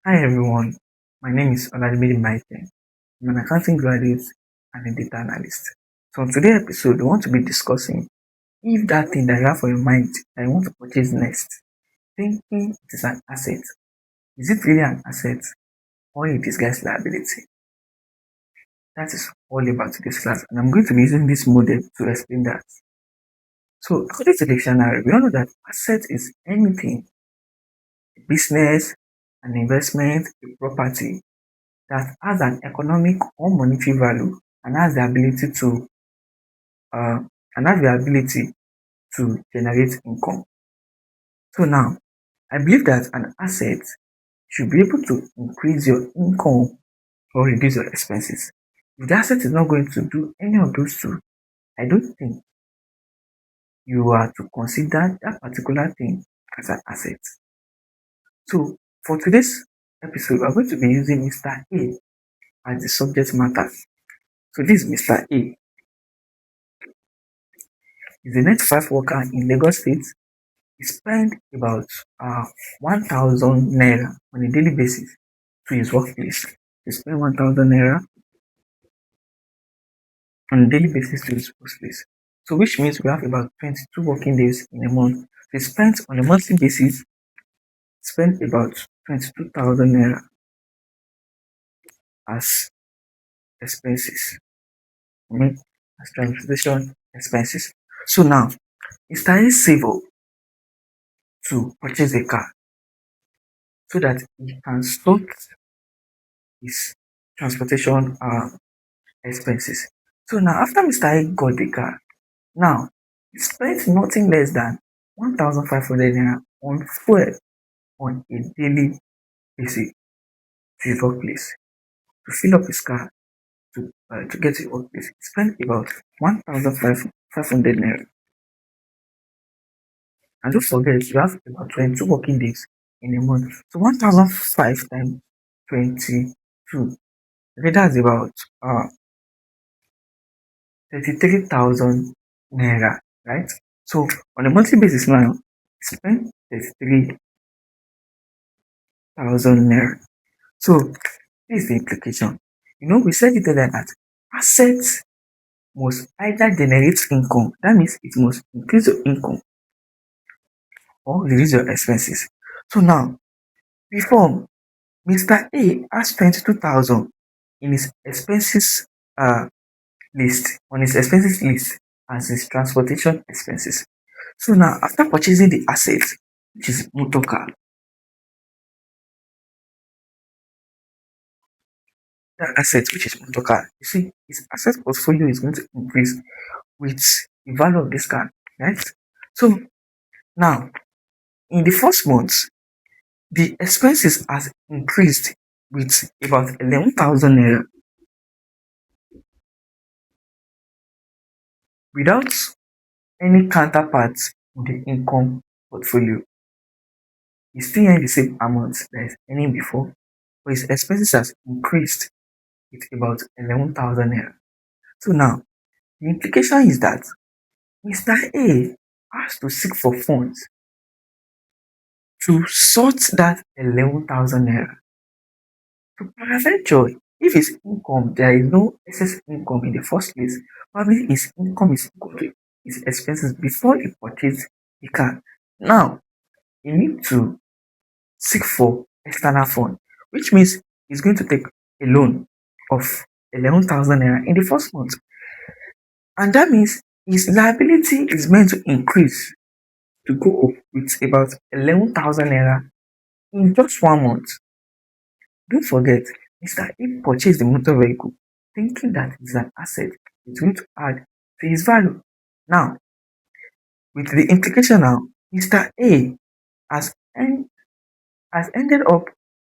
Hi everyone, my name is Liabilities. I'm an accounting graduate and a data analyst. So on today's episode, we want to be discussing if that thing that you have for your mind that you want to purchase next, thinking it is an asset. Is it really an asset or a disguised liability? That is all about today's class, and I'm going to be using this model to explain that. So according to the dictionary, we all know that asset is anything, a business, an investment, a property that has an economic or monetary value and has the ability to uh, generate income. So now, I believe that an asset should be able to increase your income or reduce your expenses. If the asset is not going to do any of those two, I don't think you are to consider that particular thing as an asset. So for today's episode, we're going to be using Mr. A as the subject matter. So this Mr. A is a net 5 worker in Lagos State. He spent about 1,000 naira on a daily basis to his workplace. He spent 1,000 naira on a daily basis to his workplace. So which means we have about 22 working days in a month. He spent on a monthly basis, spent about 22,000 naira as expenses. I mean, as transportation expenses. So now, he started saving to purchase a car so that he can sort his transportation expenses. So now after Mr. A got the car, now he spent nothing less than 1,500 naira on fuel on a daily basis to his workplace to fill up his car to get to his workplace. He spent about 1,500 naira. And don't forget, you have about 22 working days in a month. So 1,005 times 22. Okay, that's about 33,000 naira, right? So on a monthly basis now, spend 33,000 naira. So this is the implication. We said it earlier that assets must either generate income, that means it must increase your income or reduce your expenses. So now, before Mr. A has 22,000 in his expenses on his expenses list as his transportation expenses. So now, after purchasing the asset, which is motor car, that asset which is motor car, you see, his asset portfolio is going to increase with the value of this car, right? So now, in the first month, the expenses has increased with about 11,000 naira without any counterpart in the income portfolio. He's still earning the same amount that is earning before, but his expenses has increased with about 11,000 naira. So now, the implication is that Mr. A has to seek for funds to sort that 11,000 naira. To peradventure, if his income, there is no excess income in the first place, probably his income is equal to his expenses before he purchased the car. Now, he need to seek for external fund, which means he's going to take a loan of 11,000 naira in the first month. And that means his liability is meant to increase to go up with about 11,000 naira in just 1 month. Don't forget, Mr. A purchased the motor vehicle thinking that it's an asset, it's going to add to his value. Now, with the implication now, Mr. A has, has ended up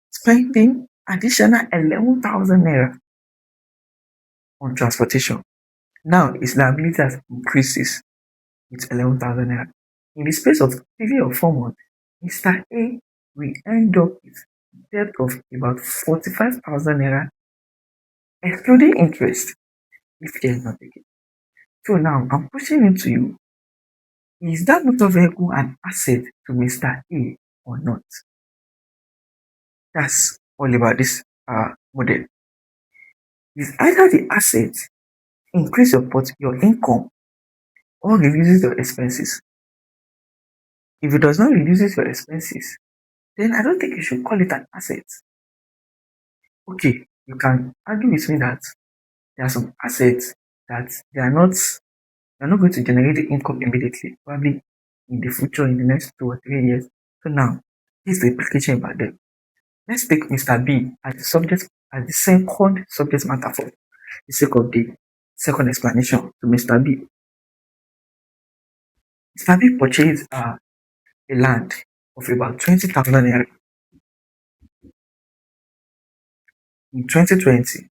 spending additional 11,000 naira on transportation. Now, his liability has increases with 11,000 naira. In the space of 3 or 4 months, Mr. A will end up with debt of about 45,000 naira, excluding interest, if he is not taken. So now I'm pushing into you. Is that motor vehicle an asset to Mr. A or not? That's all about this model is either the asset increase your income or reduces your expenses. If it does not reduces your expenses, then I don't think you should call it an asset. Okay, you can argue with me that there are some assets that they are not going to generate the income immediately, probably in the future, in the next 2 or 3 years. So now, here's the implication about them. Let's take Mr. B as the subject, as the second subject matter for the sake of the second explanation to Mr. B. Mr. B purchased a land of about 20,000 naira in 2020,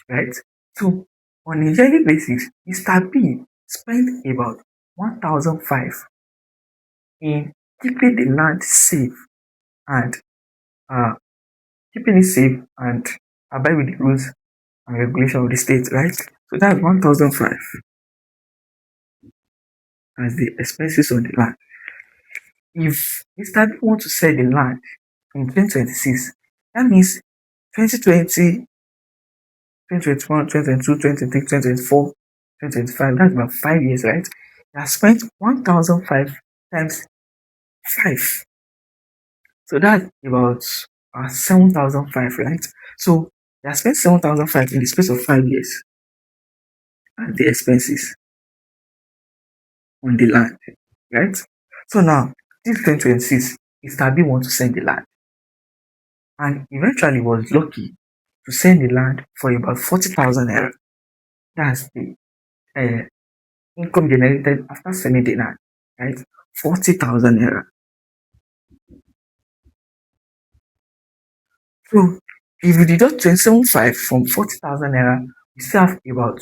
right? So on a yearly basis, Mr. B spent about 1,005 in keeping the land safe and uh, keeping it safe and abide with the rules and regulation of the state, right? So that's 1,005 as the expenses on the land. If Mr. B wants to sell the land in 2026, that means 2020, 2021, 2022, 2023, 2024, 2025, that's about 5 years, right? He has spent 1,005 times 5. So that's about 7,005, right? So he has spent 7,005 in the space of 5 years and the expenses on the land, right? So now, this 2026, Mr. B wants to sell the land and eventually was lucky to sell the land for about 40,000 naira. That's the uh, income generated after selling the land, right? 40,000 naira. So if you deduct 27.5 from 40,000 naira, you still have about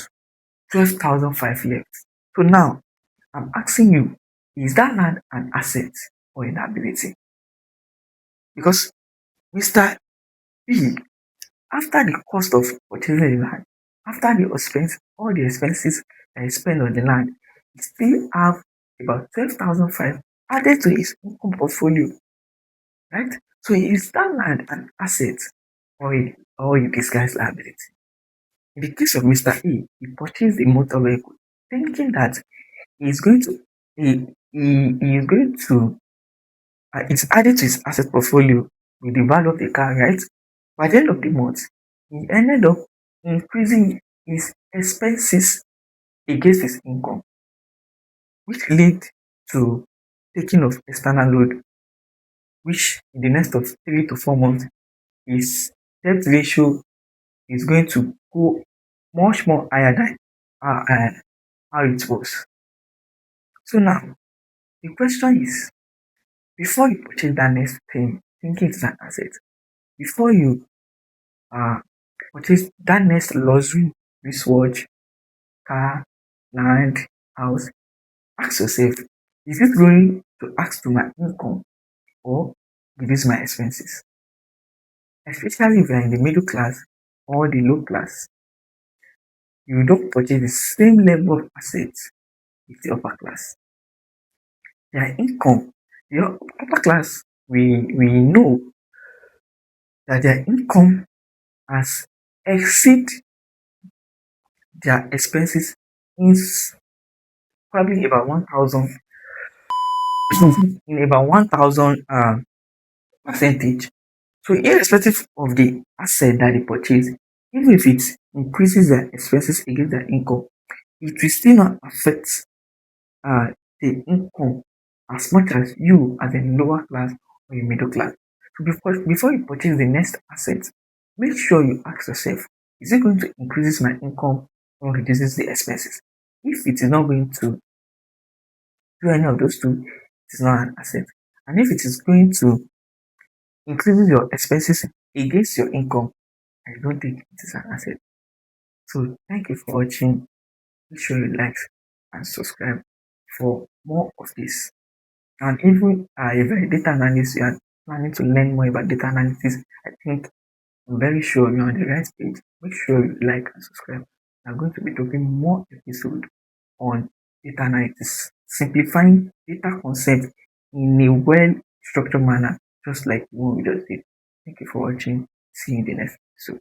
12,005 left. So now I'm asking you, is that land an asset or a liability? Because Mr. B, after the cost of purchasing the land, after the expense, all the expenses that he spent on the land, he still have about 12,005 added to his income portfolio, right? So is that land an asset or a disguised liability? In the case of Mr. E, he purchased a motor vehicle thinking that he is going to he is going to it's added to his asset portfolio with the value of the car, right? By the end of the month, he ended up increasing his expenses against his income, which led to taking of external load, which in the next of 3 to 4 months, his debt ratio is going to go much more higher than how it was. So now, the question is, before you purchase that next thing, thinking it's an asset, before you uh, purchase that next luxury wristwatch, car, land, house, ask yourself, is it going to add to my income or reduce my expenses? Especially if you're in the middle class or the low class, you don't purchase the same level of assets with the upper class. Their income, the upper class, we know that their income has exceed their expenses in probably about 1,000 in about 1,000 percentage. So irrespective of the asset that they purchase, even if it increases their expenses against their income, it will still not affect uh, the income as much as you as a lower class or a middle class. So before you purchase the next asset, make sure you ask yourself, is it going to increase my income or reduces the expenses? If it is not going to do any of those two, it is not an asset. And if it is going to increase your expenses against your income, I don't think it is an asset. So thank you for watching. Make sure you like and subscribe for more of this. And even if you're a data analyst, you are planning to learn more about data analysis, I think I'm very sure you're on the right page. Make sure you like and subscribe. I'm going to be doing more episodes on data analysis, simplifying data concepts in a well structured manner, just like the one we just did. Thank you for watching. See you in the next episode.